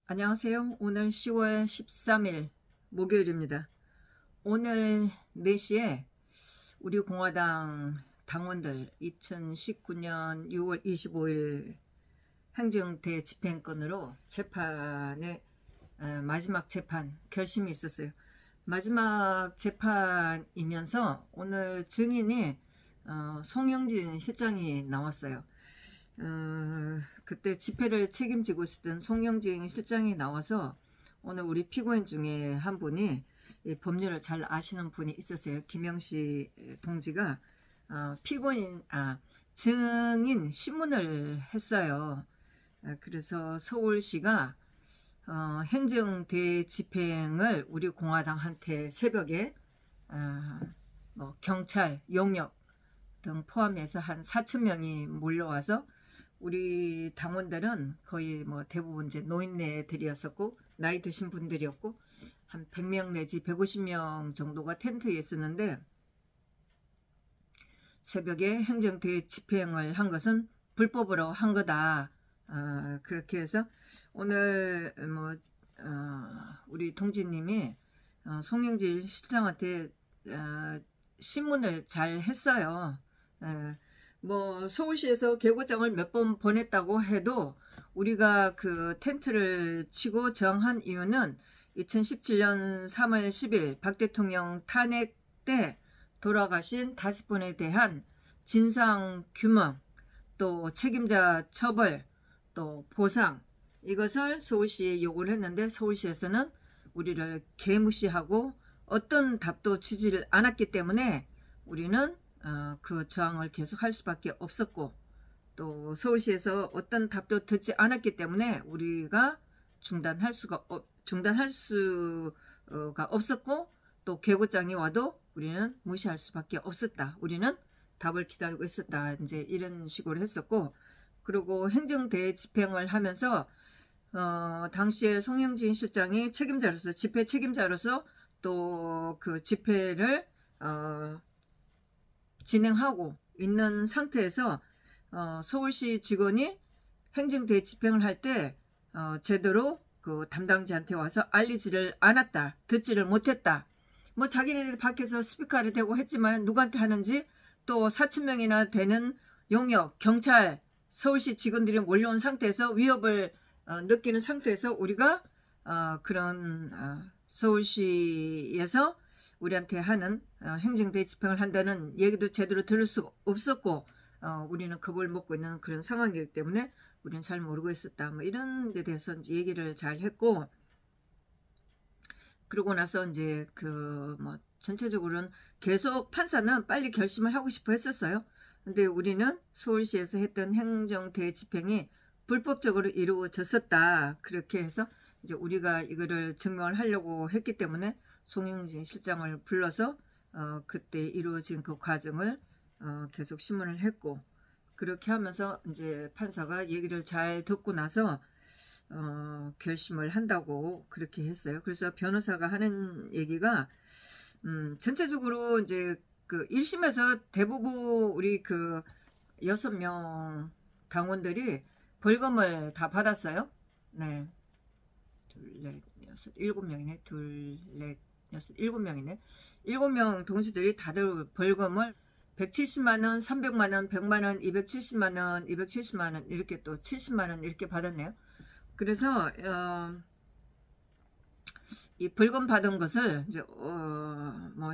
안녕하세요. 오늘 10월 13일 목요일입니다. 오늘 4시에 우리 공화당 당원들 2019년 6월 25일 행정대 집행건으로 재판에 마지막 재판 결심이 있었어요. 마지막 재판이면서 오늘 증인이 송영진 실장이 나왔어요. 그때 집회를 책임지고 있었던 송영진 실장이 나와서 오늘 우리 피고인 중에 한 분이 이 법률을 잘 아시는 분이 있었어요. 김영시 동지가 증인 신문을 했어요. 그래서 서울시가 행정 대집행을 우리 공화당한테 새벽에 경찰, 용역 등 포함해서 한 4천 명이 몰려와서 우리 당원들은 거의 대부분 이제 노인네들이었었고 나이 드신 분들이었고 한 100명 내지 150명 정도가 텐트에 있었는데 새벽에 행정대 집행을 한 것은 불법으로 한 거다. 그렇게 해서 오늘 우리 동지님이 송영진 실장한테 신문을 잘 했어요. 서울시에서 계고장을 몇 번 보냈다고 해도 우리가 그 텐트를 치고 정한 이유는 2017년 3월 10일 박 대통령 탄핵 때 돌아가신 5분에 대한 진상 규명, 또 책임자 처벌, 또 보상, 이것을 서울시에 요구를 했는데 서울시에서는 우리를 개무시하고 어떤 답도 주지를 않았기 때문에 우리는 그 저항을 계속할 수밖에 없었고, 또 서울시에서 어떤 답도 듣지 않았기 때문에 우리가 중단할 수가 없었고, 또 계고장이 와도 우리는 무시할 수밖에 없었다. 우리는 답을 기다리고 있었다. 이제 이런 식으로 했었고, 그리고 행정대 집행을 하면서 당시에 송영진 실장이 책임자로서, 집회 책임자로서 또 그 집회를 진행하고 있는 상태에서 서울시 직원이 행정대 집행을 할 때 제대로 그 담당자한테 와서 알리지를 않았다, 듣지를 못했다. 자기네들 밖에서 스피커를 대고 했지만 누구한테 하는지, 또 4천 명이나 되는 용역, 경찰, 서울시 직원들이 몰려온 상태에서 위협을 느끼는 상태에서 우리가 그런 서울시에서 우리한테 하는 행정대 집행을 한다는 얘기도 제대로 들을 수 없었고, 우리는 겁을 먹고 있는 그런 상황이기 때문에 우리는 잘 모르고 있었다. 이런 데 대해서 이제 얘기를 잘 했고, 그러고 나서 이제 전체적으로는 계속 판사는 빨리 결심을 하고 싶어 했었어요. 근데 우리는 서울시에서 했던 행정대 집행이 불법적으로 이루어졌었다. 그렇게 해서 이제 우리가 이거를 증명을 하려고 했기 때문에 송영진 실장을 불러서 그때 이루어진 그 과정을 계속 신문을 했고, 그렇게 하면서 이제 판사가 얘기를 잘 듣고 나서 결심을 한다고 그렇게 했어요. 그래서 변호사가 하는 얘기가 전체적으로 이제 그 1심에서 대부분 우리 그 6명 당원들이 벌금을 다 받았어요. 네. 둘, 넷, 여섯, 7명이네. 둘, 넷, 여섯, 7명이네. 7명 동지들이 다들 벌금을 170만원, 300만원, 100만원, 270만원, 270만원, 이렇게 또 70만원 이렇게 받았네요. 그래서 이 벌금 받은 것을 이제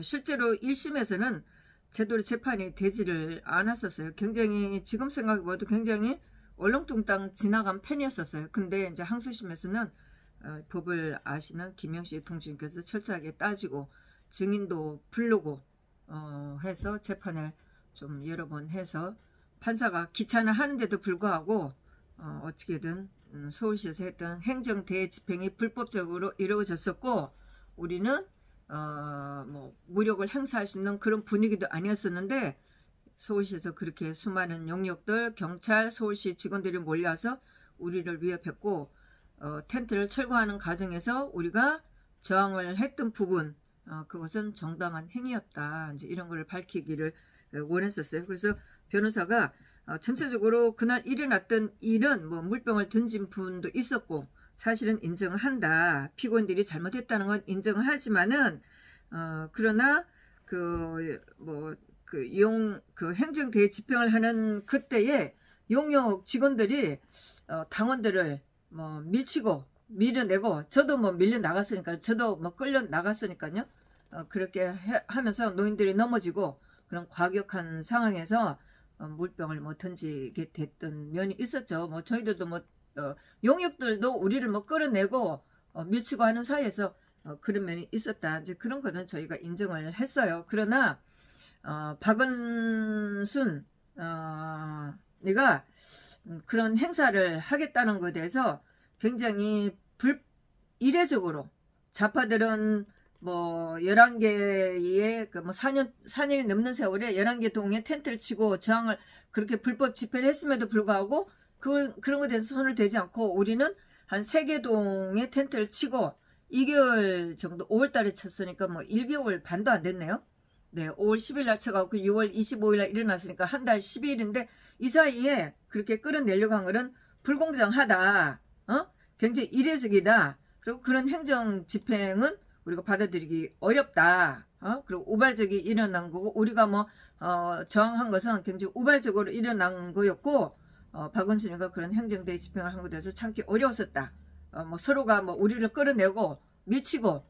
실제로 1심에서는 제대로 재판이 되지를 않았었어요. 굉장히 지금 생각해봐도 굉장히 얼렁뚱땅 지나간 편이었었어요. 근데 이제 항소심에서는 법을 아시는 김영시 동지님께서 철저하게 따지고 증인도 부르고 해서 재판을 좀 여러 번 해서 판사가 귀찮아 하는데도 불구하고 어떻게든 서울시에서 했던 행정대 집행이 불법적으로 이루어졌었고, 우리는 무력을 행사할 수 있는 그런 분위기도 아니었었는데 서울시에서 그렇게 수많은 용역들, 경찰, 서울시 직원들이 몰려서 우리를 위협했고, 텐트를 철거하는 과정에서 우리가 저항을 했던 부분, 그것은 정당한 행위였다. 이제 이런 걸 밝히기를 원했었어요. 그래서 변호사가 전체적으로 그날 일어났던 일은 물병을 던진 분도 있었고 사실은 인정한다. 피고인들이 잘못했다는 건 인정을 하지만은 그러나 그 행정대회 집행을 하는 그때에 용역 직원들이 당원들을 뭐 밀치고 밀어내고, 저도 뭐 밀려 나갔으니까, 저도 뭐 끌려 나갔으니까요. 그렇게 하면서 노인들이 넘어지고 그런 과격한 상황에서 물병을 뭐 던지게 됐던 면이 있었죠. 뭐 저희들도 뭐 용역들도 우리를 뭐 끌어내고 밀치고 하는 사이에서 그런 면이 있었다. 이제 그런 거는 저희가 인정을 했어요. 그러나 박은순 네가 그런 행사를 하겠다는 것에 대해서 굉장히 이례적으로 좌파들은 뭐 11개의 뭐 4년이 넘는 세월에 11개 동에 텐트를 치고 저항을 그렇게 불법 집회를 했음에도 불구하고 그런 것에 대해서 손을 대지 않고, 우리는 한 3개 동에 텐트를 치고 2개월 정도, 5월 달에 쳤으니까 뭐 1개월 반도 안 됐네요. 네, 5월 10일 날 쳐가고 6월 25일 날 일어났으니까 한 달 12일인데 이 사이에 그렇게 끌어내려고 한 거는 불공정하다. 굉장히 이례적이다. 그리고 그런 행정 집행은 우리가 받아들이기 어렵다. 그리고 우발적이 일어난 거고, 우리가 뭐 저항한 것은 굉장히 우발적으로 일어난 거였고, 박은순이가 그런 행정대회 집행을 한 것에 대해서 참기 어려웠었다. 뭐 서로가 뭐 우리를 끌어내고 밀치고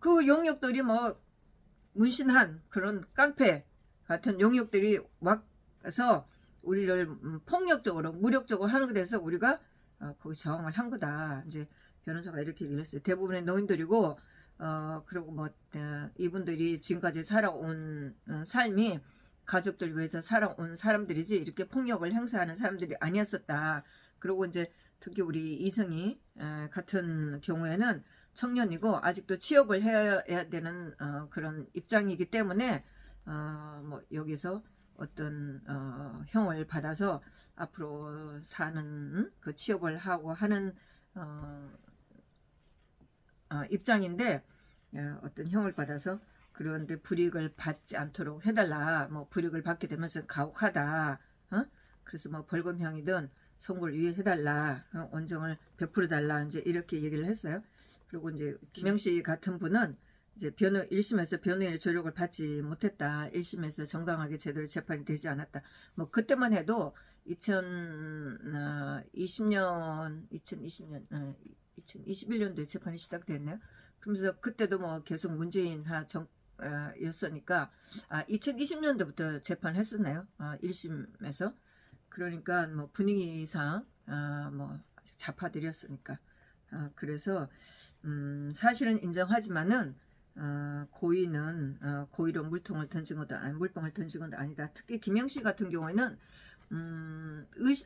그 용역들이 뭐 문신한 그런 깡패 같은 용역들이 와서 우리를 폭력적으로 무력적으로 하는 것에 대해서 우리가 거기 저항을 한 거다. 이제 변호사가 이렇게 얘기를 했어요. 대부분의 노인들이고 그리고 뭐 이분들이 지금까지 살아온 삶이 가족들 위해서 살아온 사람들이지 이렇게 폭력을 행사하는 사람들이 아니었었다. 그리고 이제 특히 우리 이승희 같은 경우에는 청년이고 아직도 취업을 해야 되는 그런 입장이기 때문에 뭐 여기서 어떤 형을 받아서 앞으로 사는 그 취업을 하고 하는 입장인데, 어떤 형을 받아서 그런데 불이익을 받지 않도록 해달라. 뭐 불이익을 받게 되면서 가혹하다. 그래서 뭐 벌금형이든 선고를 유예해달라. 원정을 베풀어달라. 이제 이렇게 얘기를 했어요. 그리고 이제 김영씨 같은 분은 이제 1심에서 변호인의 조력을 받지 못했다. 1심에서 정당하게 제대로 재판이 되지 않았다. 뭐 그때만 해도 2021년도에 재판이 시작됐네요. 그러면서 그때도 뭐 계속 문재인 였으니까 2020년도부터 재판했었나요? 1심에서. 그러니까 뭐 분위기상 뭐 좌파들이었으니까. 그래서 사실은 인정하지만은 고의는 고의로 물통을 던진 것도 물병을 던진 것도 아니다. 특히 김영씨 같은 경우에는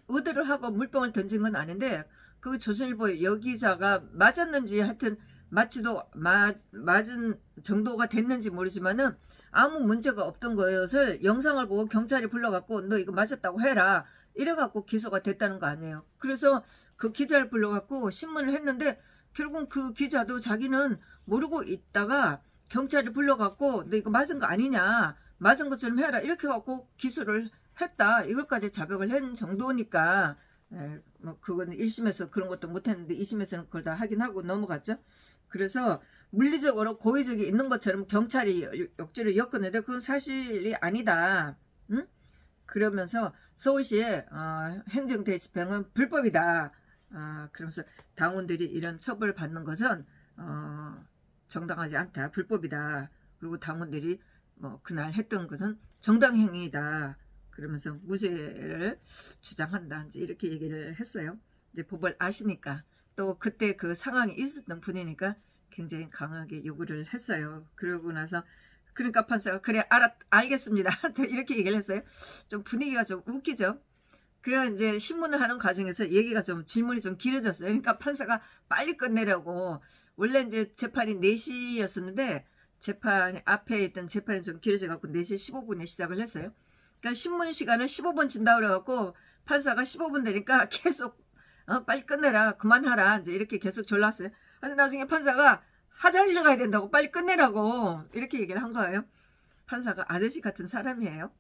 의도를 하고 물병을 던진 건 아닌데, 그 조선일보의 여기자가 맞았는지 하여튼 맞은 정도가 됐는지 모르지만은 아무 문제가 없던 것을 영상을 보고 경찰이 불러갖고 너 이거 맞았다고 해라 이래갖고 기소가 됐다는 거 아니에요. 그래서 그 기자를 불러갖고 신문을 했는데 결국 그 기자도 자기는 모르고 있다가 경찰을 불러갖고 너 이거 맞은 거 아니냐, 맞은 것처럼 해라 이렇게 갖고 기소를 했다. 이것까지 자백을 한 정도니까 뭐 그거는 1심에서 그런 것도 못했는데 2심에서는 그걸 다 하긴 하고 넘어갔죠. 그래서 물리적으로 고의적이 있는 것처럼 경찰이 역지를 엮었는데 그건 사실이 아니다. 응? 그러면서 서울시의 행정대 집행은 불법이다. 그러면서 당원들이 이런 처벌을 받는 것은 정당하지 않다. 불법이다. 그리고 당원들이 뭐 그날 했던 것은 정당행위이다. 그러면서 무죄를 주장한다. 이제 이렇게 얘기를 했어요. 이제 법을 아시니까 또 그때 그 상황이 있었던 분이니까 굉장히 강하게 요구를 했어요. 그러고 나서 그러니까 판사가 그래 알겠습니다. 이렇게 얘기를 했어요. 좀 분위기가 좀 웃기죠. 그래 이제 신문을 하는 과정에서 얘기가 좀 질문이 좀 길어졌어요. 그러니까 판사가 빨리 끝내려고, 원래 이제 재판이 4시였었는데 재판 앞에 있던 재판이 좀 길어져 갖고 4시 15분에 시작을 했어요. 그러니까 신문 시간을 15분 준다 그래갖고 판사가 15분 되니까 계속 빨리 끝내라, 그만하라, 이제 이렇게 계속 졸랐어요. 근데 나중에 판사가 화장실 가야 된다고 빨리 끝내라고 이렇게 얘기를 한 거예요. 판사가 아저씨 같은 사람이에요.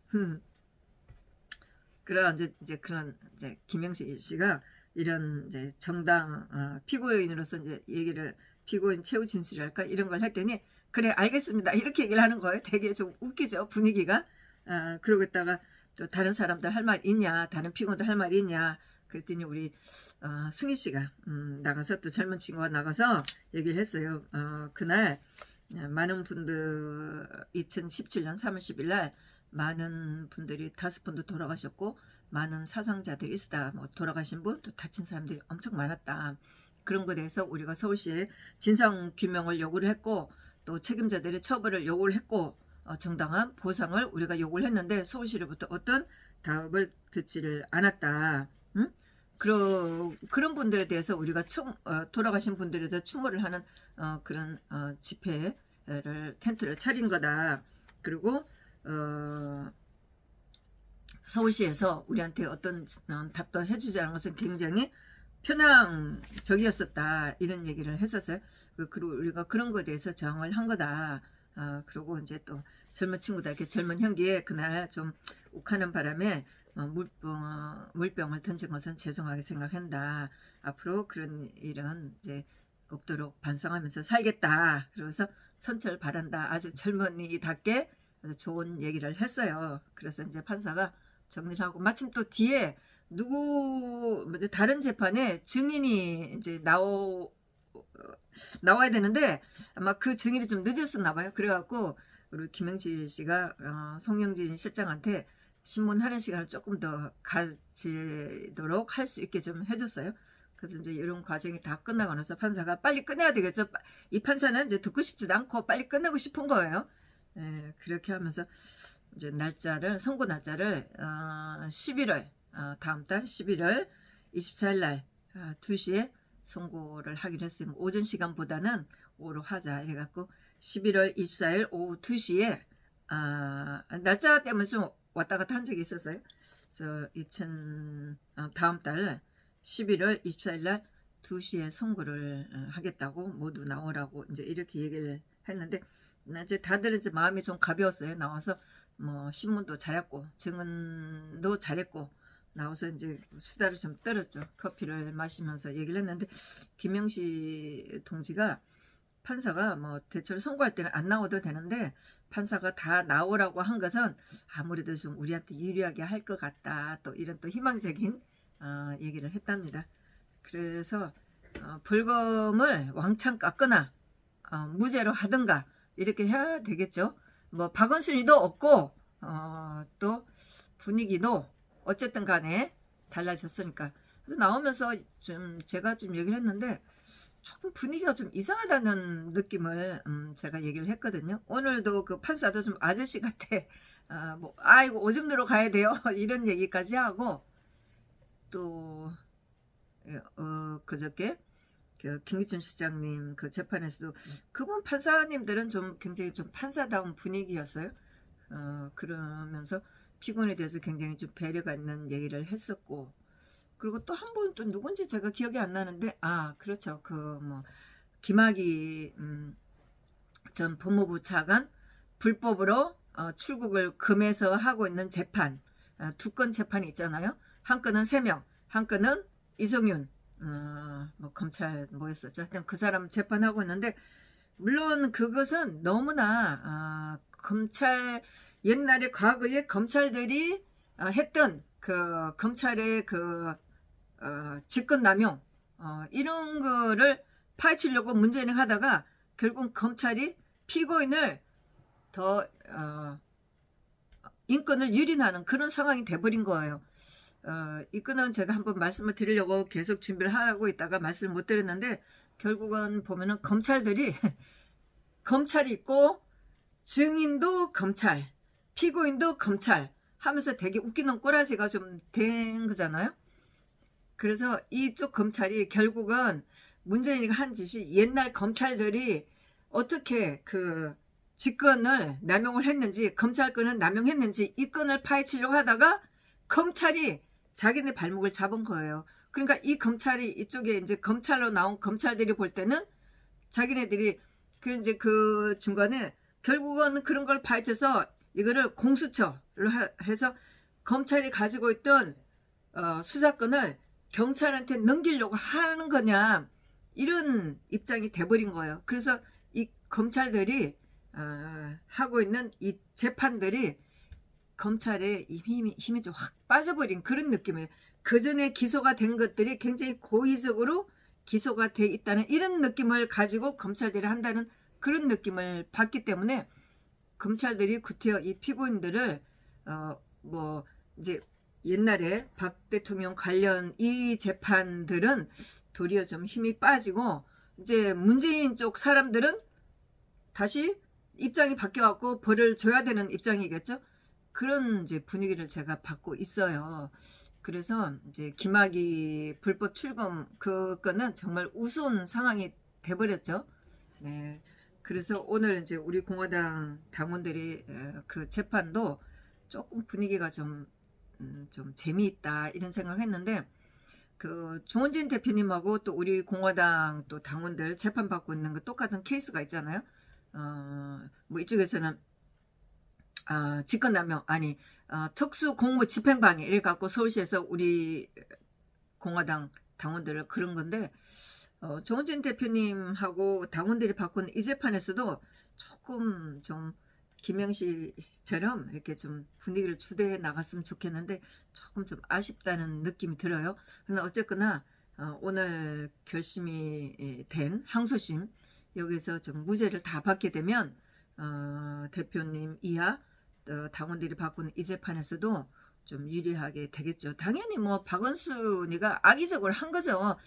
그런 이제 그런 이제 김영식 씨가 이런 이제 정당 피고인으로서 이제 얘기를 피고인 최후 진술이랄까 이런 걸 했더니 그래 알겠습니다 이렇게 얘기를 하는 거예요. 되게 좀 웃기죠 분위기가. 그러고 있다가 또 다른 사람들 할 말 있냐, 다른 피고인들 할 말 있냐 그랬더니 우리 승희 씨가 나가서 또 젊은 친구가 나가서 얘기를 했어요. 그날 많은 분들 2017년 3월 10일 날 많은 분들이 5분도 돌아가셨고 많은 사상자들이 있었다. 뭐 돌아가신 분 또 다친 사람들이 엄청 많았다. 그런 것에 대해서 우리가 서울시에 진상규명을 요구를 했고 또 책임자들의 처벌을 요구를 했고 정당한 보상을 우리가 요구를 했는데 서울시로부터 어떤 답을 듣지를 않았다. 응? 그런 분들에 대해서 우리가 돌아가신 분들에 대해서 추모를 하는 그런 집회를 텐트를 차린 거다. 그리고 서울시에서 우리한테 어떤 답도 해주지 않은 것은 굉장히 편향적이었었다 이런 얘기를 했었어요. 그리고 우리가 그런 거에 대해서 저항을 한 거다. 그리고 이제 또 젊은 친구들 이렇게 젊은 형기에 그날 좀 욱하는 바람에 물병을 던진 것은 죄송하게 생각한다. 앞으로 그런 일은 이제 없도록 반성하면서 살겠다. 그래서 선처를 바란다. 아주 젊은이답게 좋은 얘기를 했어요. 그래서 이제 판사가 정리를 하고 마침 또 뒤에 다른 재판에 증인이 이제 나와야 되는데 아마 그 증인이 좀 늦었었나 봐요. 그래갖고 우리 김영지 씨가 송영진 실장한테 신문 하는 시간을 조금 더 가지도록 할 수 있게 좀 해줬어요. 그래서 이제 이런 과정이 다 끝나고 나서 판사가 빨리 끝내야 되겠죠. 이 판사는 이제 듣고 싶지도 않고 빨리 끝내고 싶은 거예요. 그렇게 하면서 이제 선고 날짜를 11월 다음 달 11월 24일 날 2시에 선고를 하기로 했어요. 오전 시간보다는 오후로 하자 이래갖고 11월 24일 오후 2시에 날짜 때문에 좀 왔다 갔다 한 적이 있었어요. 그래서 다음 달 11월 24일 날 2시에 선고를 하겠다고 모두 나오라고 이제 이렇게 얘기를 했는데 이제 다들 이제 마음이 좀 가벼웠어요. 나와서 뭐 신문도 잘했고 증언도 잘했고 나와서 이제 수다를 좀 떨었죠. 커피를 마시면서 얘기를 했는데 김영시 동지가 판사가 뭐 대체로 선고할 때는 안 나와도 되는데 판사가 다 나오라고 한 것은 아무래도 좀 우리한테 유리하게 할 것 같다. 또 이런 또 희망적인 얘기를 했답니다. 그래서 벌금을 왕창 깎거나 무죄로 하든가 이렇게 해야 되겠죠. 뭐 박원순이도 없고 또 분위기도 어쨌든 간에 달라졌으니까. 그래서 나오면서 좀 제가 좀 얘기를 했는데 조금 분위기가 좀 이상하다는 느낌을 제가 얘기를 했거든요. 오늘도 그 판사도 좀 아저씨 같아. 아이고 오줌 누러 가야 돼요. 이런 얘기까지 하고 또 그저께 그 김기춘 시장님 그 재판에서도 그분 판사님들은 좀 굉장히 좀 판사다운 분위기였어요. 그러면서 피고인에 대해서 굉장히 좀 배려가 있는 얘기를 했었고 그리고 또 한 분 또 누군지 제가 기억이 안 나는데 그렇죠. 그 뭐 김학의 전 법무부 차관 불법으로 출국을 금해서 하고 있는 재판 2건 재판이 있잖아요. 한 건은 3명, 한 건은 이성윤 뭐 검찰 뭐였었죠. 하여튼 그 사람 재판하고 있는데 물론 그것은 너무나 검찰 옛날에 과거에 검찰들이 했던 그 검찰의 그 직권남용 이런 거를 파헤치려고 문제를 하다가 결국 검찰이 피고인을 더 인권을 유린하는 그런 상황이 돼버린 거예요. 이 건은 제가 한번 말씀을 드리려고 계속 준비를 하고 있다가 말씀을 못 드렸는데 결국은 보면은 검찰들이 검찰이 있고 증인도 검찰 피고인도 검찰 하면서 되게 웃기는 꼬라지가 좀 된 거잖아요. 그래서 이쪽 검찰이 결국은 문재인이가 한 짓이 옛날 검찰들이 어떻게 그 직권을 남용을 했는지 검찰권을 남용했는지 이 건을 파헤치려고 하다가 검찰이 자기네 발목을 잡은 거예요. 그러니까 이 검찰이 이쪽에 이제 검찰로 나온 검찰들이 볼 때는 자기네들이 이제 그 중간에 결국은 그런 걸 파헤쳐서 이거를 공수처로 해서 검찰이 가지고 있던 수사권을 경찰한테 넘기려고 하는 거냐, 이런 입장이 돼버린 거예요. 그래서 이 검찰들이 하고 있는 이 재판들이 검찰의 이 힘이 좀 확 빠져버린 그런 느낌이에요. 그 전에 기소가 된 것들이 굉장히 고의적으로 기소가 돼 있다는 이런 느낌을 가지고 검찰들이 한다는 그런 느낌을 받기 때문에 검찰들이 구태여 이 피고인들을 뭐 이제 옛날에 박 대통령 관련 이 재판들은 도리어 좀 힘이 빠지고 이제 문재인 쪽 사람들은 다시 입장이 바뀌어갖고 벌을 줘야 되는 입장이겠죠. 그런 이제 분위기를 제가 받고 있어요. 그래서 이제 김학의 불법 출금 그거는 정말 우스운 상황이 돼버렸죠. 네. 그래서 오늘 이제 우리 공화당 당원들이 그 재판도 조금 분위기가 좀 재미있다 이런 생각을 했는데, 그 조원진 대표님하고 또 우리 공화당 또 당원들 재판 받고 있는 거 똑같은 케이스가 있잖아요. 뭐 이쪽에서는 직권남용 아니 특수공무집행방해 이래 갖고 서울시에서 우리 공화당 당원들을 그런 건데, 조원진 대표님하고 당원들이 받고 있는 이 재판에서도 조금 좀 김영시처럼 이렇게 좀 분위기를 주도해 나갔으면 좋겠는데 조금 좀 아쉽다는 느낌이 들어요. 그러나 어쨌거나 오늘 결심이 된 항소심 여기서 좀 무죄를 다 받게 되면 대표님 이하 당원들이 받고 있는 이 재판에서도 좀 유리하게 되겠죠. 당연히 뭐 박원순이가 악의적으로 한 거죠.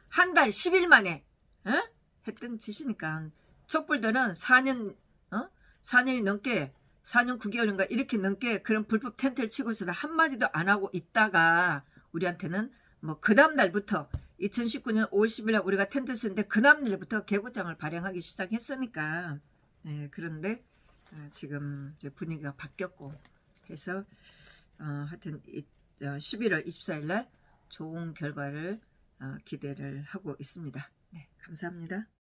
한 달 10일 만에 했던 짓이니까. 촛불들은 4년이 넘게 4년 9개월인가 이렇게 넘게 그런 불법 텐트를 치고서도 한마디도 안 하고 있다가 우리한테는 뭐 그 다음 날부터 2019년 5월 10일 날 우리가 텐트 쓰는데 그 다음 날부터 개고장을 발행하기 시작했으니까. 네, 그런데 지금 이제 분위기가 바뀌었고 해서 하여튼 11월 24일 날 좋은 결과를 기대를 하고 있습니다. 네, 감사합니다.